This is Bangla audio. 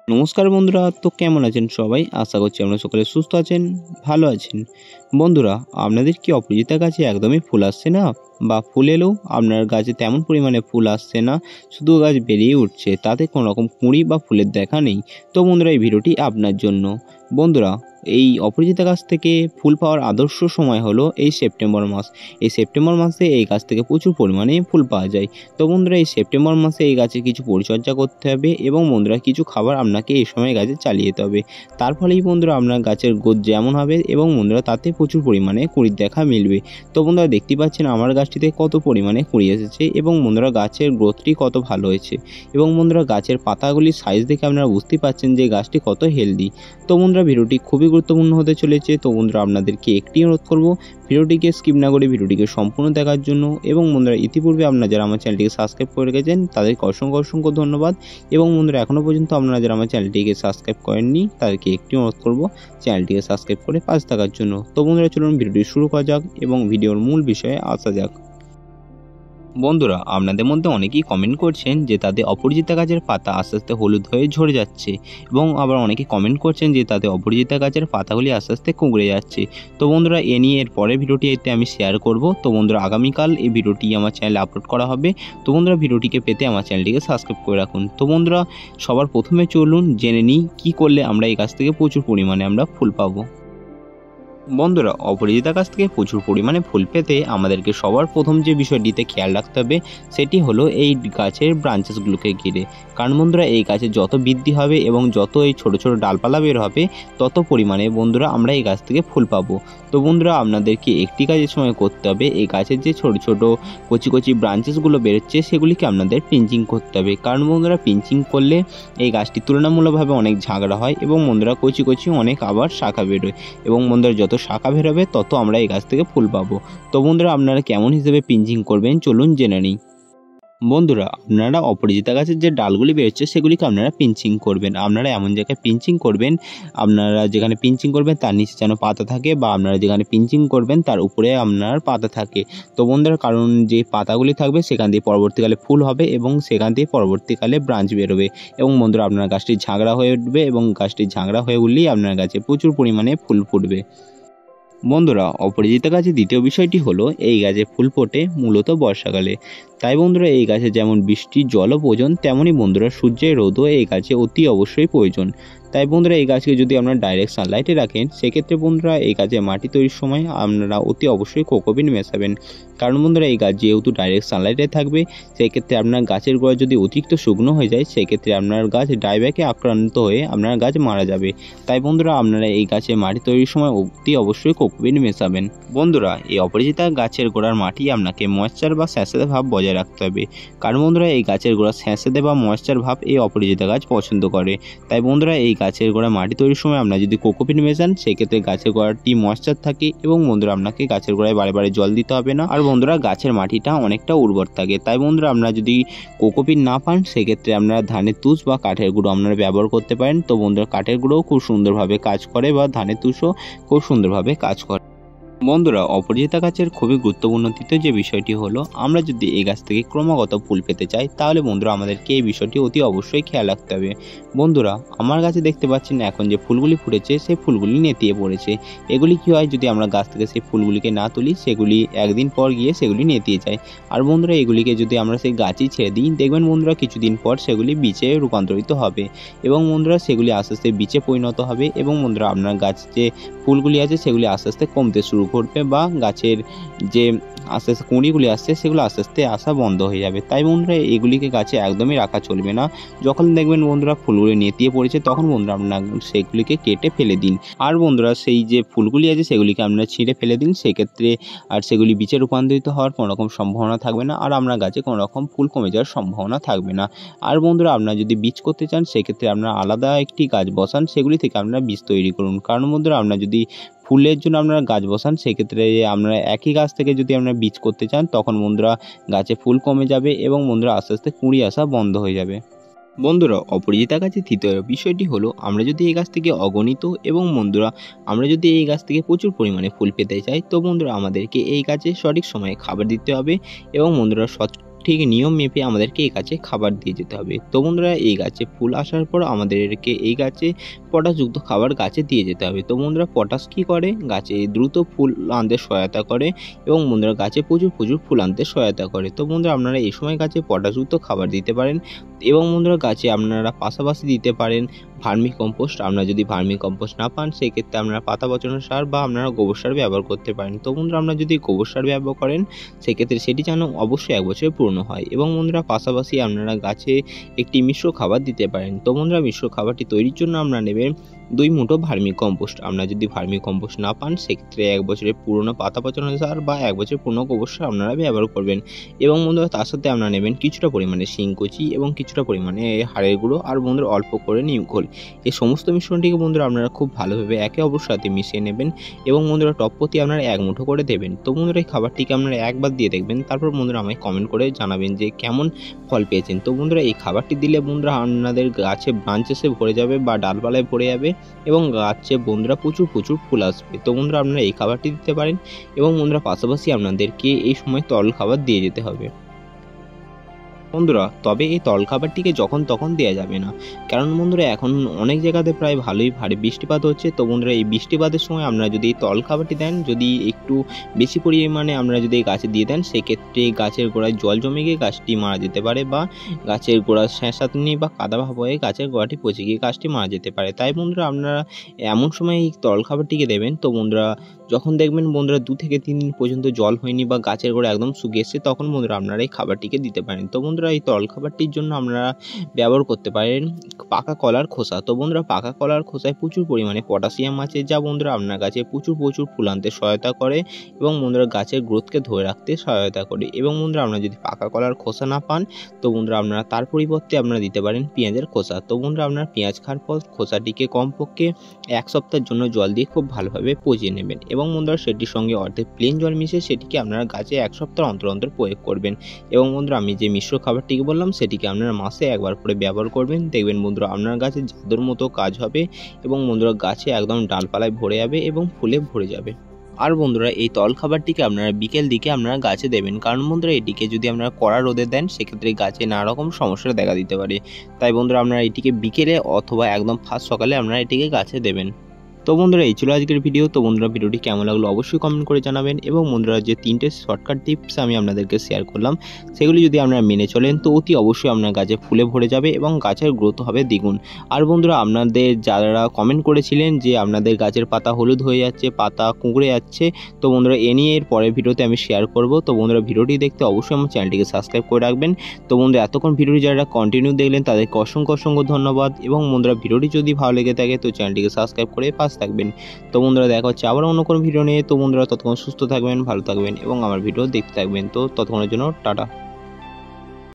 নমস্কার বন্ধুরা, তো কেমন আছেন সবাই? আশা করছি আপনারা সকলে সুস্থ আছেন, ভালো আছেন। বন্ধুরা, আপনাদের কি অপরাজিতা গাছে একদমই ফুল আসছে না, বা ফুল এলেও আপনার গাছে তেমন পরিমাণে ফুল আসছে না, শুধু গাছ বেরিয়ে উঠছে, তাতে কোনো রকম কুঁড়ি বা ফুলের দেখা নেই? তো বন্ধুরা, এই ভিডিওটি আপনার জন্য। বন্ধুরা, এই অপরাজিতা গাছ থেকে ফুল পাওয়ার আদর্শ সময় হলো এই সেপ্টেম্বর মাস। এই সেপ্টেম্বর মাসে এই গাছ থেকে প্রচুর পরিমাণে ফুল পাওয়া যায়। তো বন্ধুরা, এই সেপ্টেম্বর মাসে এই গাছের কিছু পরিচর্যা করতে হবে এবং বন্ধুরা কিছু খাবার আপনাকে এই সময় গাছে চালিয়ে যেতে হবে। তার ফলেই বন্ধুরা আপনার গাছের গ্রোথ যেমন হবে এবং বন্ধুরা তাতে প্রচুর পরিমাণে কুঁড়ির দেখা মিলবে। তো বন্ধুরা, দেখতে পাচ্ছেন আমার গাছটিতে কত পরিমাণে কুঁড়ি এসেছে এবং বন্ধুরা গাছের গ্রোথটি কত ভালো হয়েছে এবং বন্ধুরা গাছের পাতাগুলির সাইজ দেখে আপনারা বুঝতেই পারছেন যে গাছটি কত হেলদি। তো বন্ধুরা, ভিডিওটি খুবই গুরুত্বপূর্ণ হতে চলেছে। তো বন্ধুরা, আপনাদেরকে একটি অনুরোধ করব, ভিডিওটিকে স্কিপ না করে ভিডিওটিকে সম্পূর্ণ দেখার জন্য। এবং বন্ধুরা, ইতিপূর্বে আপনারা যারা আমার চ্যানেলটিকে সাবস্ক্রাইব করে রেখেছেন তাদেরকে অসংখ্য অসংখ্য ধন্যবাদ। এবং বন্ধুরা, এখনও পর্যন্ত আপনারা যারা আমার চ্যানেলটিকে সাবস্ক্রাইব করেননি তাদেরকে একটি অনুরোধ করব, চ্যানেলটিকে সাবস্ক্রাইব করে পাশে থাকার জন্য। তো বন্ধুরা, চলুন ভিডিওটি শুরু করা যাক এবং ভিডিওর মূল বিষয়ে আসা যাক। বন্ধুরা, আপনাদের মধ্যে অনেকেই কমেন্ট করছেন যে তাদের অপরাজিতা গাছের পাতা আস্তে আস্তে হলুদ হয়ে ঝরে যাচ্ছে এবং আবার অনেকেই কমেন্ট করছেন যে তাদের অপরাজিতা গাছের পাতাগুলি আস্তে আস্তে কুঁকড়ে যাচ্ছে। তো বন্ধুরা, এ নিয়ে এর পরের ভিডিওটি এতে আমি শেয়ার করব। তো বন্ধুরা, আগামীকাল এই ভিডিওটি আমার চ্যানেলে আপলোড করা হবে। তো বন্ধুরা, ভিডিওটিকে পেতে আমার চ্যানেলটিকে সাবস্ক্রাইব করে রাখুন। তো বন্ধুরা, সবার প্রথমে চলুন জেনে নিই কী করলে আমরা এই গাছ থেকে প্রচুর পরিমাণে আমরা ফুল পাবো। বন্ধুরা, অপরাজিতা গাছ থেকে প্রচুর পরিমাণে ফুল পেতে আমাদেরকে সবার প্রথম যে বিষয়টিতে খেয়াল রাখতে হবে সেটি হলো এই গাছের ব্রাঞ্চেসগুলোকে ঘিরে। কারণ বন্ধুরা, এই গাছের যত বৃদ্ধি হবে এবং যত এই ছোট ছোট ডালপালা বের হবে তত পরিমাণে বন্ধুরা আমরা এই গাছ থেকে ফুল পাবো। তো বন্ধুরা, আপনাদেরকে একটি কাজের সময় করতে হবে, এই গাছের যে ছোট ছোট কচি কচি ব্রাঞ্চেসগুলো বেরোচ্ছে সেগুলিকে আপনাদের পিঞ্চিং করতে হবে। কারণ বন্ধুরা, পিঞ্চিং করলে এই গাছটি তুলনামূলকভাবে অনেক ঝাঁকড়া হয় এবং বন্ধুরা কচি কচি অনেক আবার শাখা বেরোয় এবং বন্ধুরা যত শাখা বেরোবে তত আমরা এই গাছ থেকে ফুল পাবো। তো বন্ধুরা, আপনারা কেমন হিসেবে পিঞ্চিং করবেন চলুন জেনে নিই। বন্ধুরা, আপনারা অপরাজিতা গাছের যে ডালগুলি বেরোচ্ছে সেগুলিকে আপনারা পিঞ্চিং করবেন। আপনারা এমন জায়গায় পিঞ্চিং করবেন, আপনারা যেখানে পিঞ্চিং করবেন তার নিচে যেন পাতা থাকে, বা আপনারা যেখানে পিঞ্চিং করবেন তার উপরে আপনার পাতা থাকে। তো বন্ধুরা, কারণ যে পাতাগুলি থাকবে সেখান দিয়ে পরবর্তীকালে ফুল হবে এবং সেখান দিয়ে পরবর্তীকালে ব্রাঞ্চ বেরোবে এবং বন্ধুরা আপনার গাছটি ঝাঁকড়া হয়ে উঠবে এবং গাছটি ঝাঁকড়া হয়ে উঠলেই আপনার গাছে প্রচুর পরিমাণে ফুল ফুটবে। বন্ধুরা, অপরাজিতা গাছের দ্বিতীয় বিষয়টি হলো এই গাছে ফুল ফোটে মূলত বর্ষাকালে। তাই বন্ধুরা, এই গাছে যেমন বৃষ্টির জলও প্রয়োজন তেমনই বন্ধুরা সূর্যের রোদও এই গাছে অতি অবশ্যই প্রয়োজন। তাই বন্ধুরা, এই গাছকে যদি আপনারা ডাইরেক্ট সানলাইটে রাখেন সেক্ষেত্রে বন্ধুরা এই গাছে মাটি তৈরির সময় আপনারা অতি অবশ্যই কোকোপিট মেশাবেন। কারণ বন্ধুরা, এই গাছ যেহেতু ডাইরেক্ট সানলাইটে থাকবে সেক্ষেত্রে আপনার গাছের গোড়া যদি অতিরিক্ত শুকনো হয়ে যায় সেক্ষেত্রে আপনার গাছ ডাইব্যাকে আক্রান্ত হয়ে আপনার গাছ মারা যাবে। তাই বন্ধুরা, আপনারা এই গাছে মাটি তৈরির সময় অতি অবশ্যই কোকোপিট মেশাবেন। বন্ধুরা, এই অপরাজিতা গাছের গোড়ার মাটি আপনাকে ময়েশ্চার বা স্যাঁতস্যাঁতে ভাব বজায় রাখতে হবে। কারণ বন্ধুরা, এই গাছের গোড়া স্যাঁতস্যাঁতে বা ময়েশ্চার ভাব এই অপরাজিতা গাছ পছন্দ করে। তাই বন্ধুরা, এই গাছের গোড়া মাটি তৈরির সময় আপনারা যদি কোকোপিট মেশান সেক্ষেত্রে গাছের গোড়াটি ময়েশ্চার থাকে এবং বন্ধুরা আপনাকে গাছের গোড়ায় বারে বারে জল দিতে হবে না, আর বন্ধুরা গাছের মাটিটা অনেকটা উর্বর থাকে। তাই বন্ধুরা, আপনারা যদি কোকোপিট না পান সেক্ষেত্রে আপনারা ধানের তুষ বা কাঠের গুঁড়ো আপনারা ব্যবহার করতে পারেন। তো বন্ধুরা, কাঠের গুঁড়োও খুব সুন্দরভাবে কাজ করে বা ধানের তুষও খুব সুন্দরভাবে কাজ করে। বন্ধুরা, অপরাজিতা গাছের খুবই গুরুত্বপূর্ণ তৃতীয় যে বিষয়টি হলো, আমরা যদি এই গাছ থেকে ক্রমাগত ফুল পেতে চাই তাহলে বন্ধুরা আমাদেরকে এই বিষয়টি অতি অবশ্যই খেয়াল রাখতে হবে। বন্ধুরা, আমার গাছে দেখতে পাচ্ছেন এখন যে ফুলগুলি ফুটেছে সেই ফুলগুলি নেতিয়ে পড়েছে। এগুলি কী হয়, যদি আমরা গাছ থেকে সেই ফুলগুলিকে না তুলি সেগুলি একদিন পর গিয়ে সেগুলি নেতিয়ে যায়। আর বন্ধুরা, এগুলিকে যদি আমরা সেই গাছই ছেড়ে দিই দেখবেন বন্ধুরা কিছুদিন পর সেগুলি বীজে রূপান্তরিত হবে এবং বন্ধুরা সেগুলি আস্তে আস্তে বীজে পরিণত হবে এবং বন্ধুরা আপনার গাছ যে ফুলগুলি আছে সেগুলি আস্তে আস্তে কমতে শুরু করবে বা গাছের যে আস্তে আস্তে কুঁড়িগুলি আসছে সেগুলো আস্তে আস্তে আসা বন্ধ হয়ে যাবে। তাই বন্ধুরা, এগুলিকে গাছে একদমই রাখা চলবে না। যখন দেখবেন বন্ধুরা ফুলগুলি নেতিয়ে পড়েছে তখন বন্ধুরা আপনার সেগুলিকে কেটে ফেলে দিন। আর বন্ধুরা, সেই যে ফুলগুলি আছে সেগুলিকে আপনারা ছিঁড়ে ফেলে দিন, সেক্ষেত্রে আর সেগুলি বীজে রূপান্তরিত হওয়ার কোনো রকম সম্ভাবনা থাকবে না, আর আপনার গাছে কোনো রকম ফুল কমে যাওয়ার সম্ভাবনা থাকবে না। আর বন্ধুরা, আপনারা যদি বীজ করতে চান সেক্ষেত্রে আপনারা আলাদা একটি গাছ বসান, সেগুলি থেকে আপনারা বীজ তৈরি করুন। কারণ বন্ধুরা, আপনারা যদি ফুলের জন্য আপনারা গাছ বসান সেক্ষেত্রে আপনারা একই গাছ থেকে যদি আপনারা বীজ করতে চান তখন বন্ধুরা গাছে ফুল কমে যাবে এবং বন্ধুরা আস্তে আস্তে কুঁড়ি আসা বন্ধ হয়ে যাবে। বন্ধুরা, অপরাজিতা গাছের তৃতীয় বিষয়টি হলো, আমরা যদি এই গাছ থেকে অগণিত এবং বন্ধুরা আমরা যদি এই গাছ থেকে প্রচুর পরিমাণে ফুল পেতে চাই তো বন্ধুরা আমাদেরকে এই গাছে সঠিক সময়ে খাবার দিতে হবে এবং বন্ধুরা ঠিক নিয়ম মেপে আমাদেরকে এই গাছে খাবার দিয়ে যেতে হবে। তো বন্ধুরা এই গাছে ফুল আসার পর আমাদেরকে এই গাছে পটাশযুক্ত খাবার গাছে দিয়ে যেতে হবে। তো বন্ধুরা পটাশ কী করে, গাছে দ্রুত ফুল আনতে সহায়তা করে এবং বন্ধুরা গাছে প্রচুর ফুল আনতে সহায়তা করে। তো বন্ধুরা আপনারা এই সময় গাছে পটাশযুক্ত খাবার দিতে পারেন এবং বন্ধুরা গাছে আপনারা পাশাপাশি দিতে পারেন ভার্মি কম্পোস্ট। আপনারা যদি ভার্মি কম্পোস্ট না পান সেক্ষেত্রে আপনারা পাতা পচানোর সার বা আপনারা গোবর সার ব্যবহার করতে পারেন। তো বন্ধুরা আপনারা যদি গোবর সার ব্যবহার করেন সেক্ষেত্রে সেটি যেন অবশ্যই 1 বছরে পূর্ণ হয় এবং বন্ধুরা পাশাপাশি আপনারা গাছে একটি মিশ্র খাবার দিতে পারেন। তো বন্ধুরা মিশ্র খাবারটি তৈরির জন্য আপনারা নেবেন 2 মুঠো ভার্মি কম্পোস্ট। আপনারা যদি ভার্মি কম্পোস্ট না পান সেক্ষেত্রে 1 বছরের পুরনো পাতা পচানোর সার বা 1 বছরের পুরনো গোবর সার আপনারা ব্যবহার করবেন এবং বন্ধুরা তার সাথে আপনারা নেবেন কিছুটা পরিমাণে শিংকুচি এবং কিছুটা পরিমাণে হাড়ের গুঁড়ো আর বন্ধুরা অল্প করে নিম খোল। এই সমস্ত মিশ্রণটিকে বন্ধুরা আপনারা খুব ভালোভাবে একে অপরের সাথে মিশিয়ে নেবেন এবং বন্ধুরা টপ প্রতি আপনারা 1 মুঠো করে দেবেন। তো বন্ধুরা এই খাবারটিকে আপনারা একবার দিয়ে দেখবেন, তারপর বন্ধুরা আমায় কমেন্ট করে জানাবেন যে কেমন ফল পেয়েছেন। তো বন্ধুরা এই খাবারটি দিলে বন্ধুরা আপনাদের গাছে ব্রাঞ্চেসে ভরে যাবে বা ডালপালায় ভরে যাবে এবং গাছে বন্ধুরা প্রচুর ফুল আসবে। তো বন্ধুরা আপনারা এই খাবারটি দিতে পারেন এবং বন্ধুরা পাশাপাশি আপনাদেরকে এই সময় তরল খাবার দিয়ে যেতে হবে বন্ধুরা। তবে এই তরল খাবারটিকে যখন তখন দেওয়া যাবে না, কারণ বন্ধুরা এখন অনেক জায়গাতে প্রায় ভালোই ভারী বৃষ্টিপাত হচ্ছে। তো বন্ধুরা এই বৃষ্টিপাতের সময় আপনারা যদি এই তরল খাবারটি দেন, যদি একটু বেশি পরিমাণে আপনারা যদি এই গাছে দিয়ে দেন সেক্ষেত্রে গাছের গোড়ায় জল জমে গিয়ে গাছটি মারা যেতে পারে বা গাছের গোড়ার স্যাঁতসেঁতে বা কাদা ভাব হয়ে গাছের গোড়াটি পচে গিয়ে গাছটি মারা যেতে পারে। তাই বন্ধুরা আপনারা এমন সময় এই তরল খাবারটিকে দেবেন তো বন্ধুরা যখন দেখবেন বন্ধুরা 2 থেকে 3 দিন পর্যন্ত জল হয়নি বা গাছের গোড়া একদম শুকিয়ে এসেছে তখন বন্ধুরা আপনারা এই খাবারটিকে দিতে পারেন। তো বন্ধুরা এই তরল খাবারটির জন্য আপনারা ব্যবহার করতে পারেন পাকা কলার খোসা। তো বন্ধুরা পাকা কলার খোসায় প্রচুর পরিমাণে পটাশিয়াম আছে, যা বন্ধুরা আপনার গাছে প্রচুর ফুল আনতে সহায়তা করে এবং বন্ধুরা গাছের গ্রোথকে ধরে রাখতে সহায়তা করে। এবং বন্ধুরা আপনারা যদি পাকা কলার খোসা না পান তো বন্ধুরা আপনারা তার পরিবর্তে আপনারা দিতে পারেন পেঁয়াজের খোসা। তো বন্ধুরা আপনারা পেঁয়াজ খাওয়ার পর খোসাটিকে কমপক্ষে 1 সপ্তাহের জন্য জল দিয়ে খুব ভালোভাবে পচিয়ে নেবেন এবং বন্ধুরা সেটির সঙ্গে অর্ধেক প্লেন জল মিশিয়ে সেটিকে আপনারা গাছে 1 সপ্তাহ অন্তর প্রয়োগ করবেন। এবং বন্ধুরা আমি যে মিশ্র খাবারটিকে বললাম সেটিকে আপনারা মাসে 1 বার করে ব্যবহার করবেন। দেখবেন বন্ধুরা আপনার গাছে জাদুর মতো কাজ হবে এবং বন্ধুরা গাছে একদম ডালপালায় ভরে যাবে এবং ফুলে ভরে যাবে। আর বন্ধুরা এই তরল খাবারটিকে আপনারা বিকেল দিকে আপনারা গাছে দেবেন, কারণ বন্ধুরা এটিকে যদি আপনারা কড়া রোদে দেন সেক্ষেত্রে গাছে নানা রকম সমস্যা দেখা দিতে পারে। তাই বন্ধুরা আপনারা এটিকে বিকেলে অথবা একদম ফার্স্ট সকালে আপনারা এটিকে গাছে দেবেন। তো বন্ধুরা এই ছিল আজকের ভিডিও। তো বন্ধুরা ভিডিওটি কেমন লাগলো অবশ্যই কমেন্ট করে জানাবেন এবং বন্ধুরা যে 3টে শর্টকাট টিপস আমি আপনাদেরকে শেয়ার করলাম সেগুলি যদি আপনারা মেনে চলেন তো অতি অবশ্যই আপনার গাছে ফুলে ভরে যাবে এবং গাছের গ্রোথ হবে দ্বিগুণ। আর বন্ধুরা আপনাদের যারা কমেন্ট করেছিলেন যে আপনাদের গাছের পাতা হলুদ হয়ে যাচ্ছে, পাতা কুঁকড়ে যাচ্ছে, তো বন্ধুরা এ নিয়ে এর পরের ভিডিওতে আমি শেয়ার করব। তো বন্ধুরা ভিডিওটি দেখতে অবশ্যই আমার চ্যানেলটিকে সাবস্ক্রাইব করে রাখবেন। তো বন্ধুরা এতক্ষণ ভিডিওটি যারা কন্টিনিউ দেখলেন তাদেরকে অসংখ্য ধন্যবাদ এবং বন্ধুরা ভিডিওটি যদি ভালো লেগে থাকে তো চ্যানেলটিকে সাবস্ক্রাইব করে থাকবেন। তো বন্ধুরা দেখা হচ্ছে আবার অন্য কোনো ভিডিও নিয়ে। তো বন্ধুরা ততক্ষণ সুস্থ থাকবেন, ভালো থাকবেন এবং আমার ভিডিও দেখতে থাকবেন। তো ততক্ষণের জন্য টাটা।